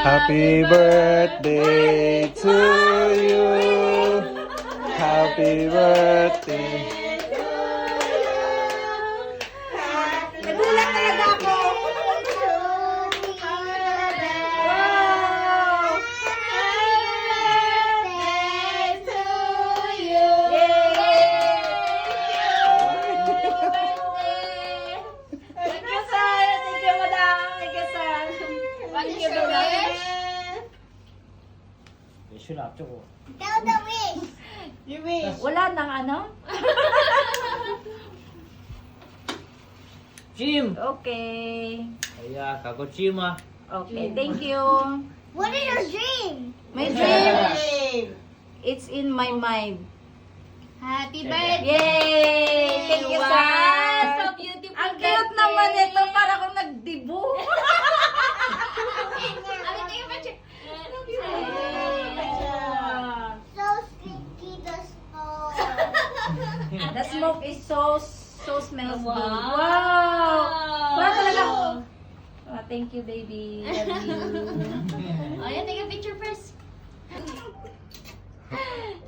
Happy birthday to you. Happy birthday. Nagulat talaga ako. Wow! Thank you, San. Thank you, madam. Thank you, San. Thank you, madam. Tell the wish. You wish. Wala nang ano? Jim! Okay. Ayan, kago Jim ah. Okay, thank you. What is your dream? My dream, it's in my mind. Happy birthday. Yay! Thank you, Wow, San. so beautiful. Ang cute naman ito. Para akong nagdibu. So sticky the smoke. The smoke is so smells good. Wow! Wow talaga. Oh, thank you, baby. Love you. Oh, yeah, take a picture first.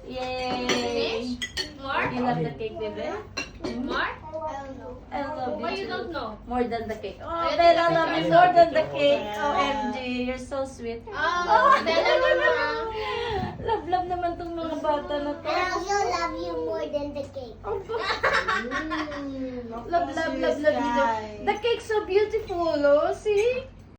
Yay! More? You love the cake, baby? More? I love Why you you too. don't know? More than the cake. Oh, Bella, I love you more than the cake. OMG, you're so sweet. Oh, Bella, Mama. Love naman tong mga bata na to. I also love you more than the cake. Love you. The cake's so beautiful, oh. See?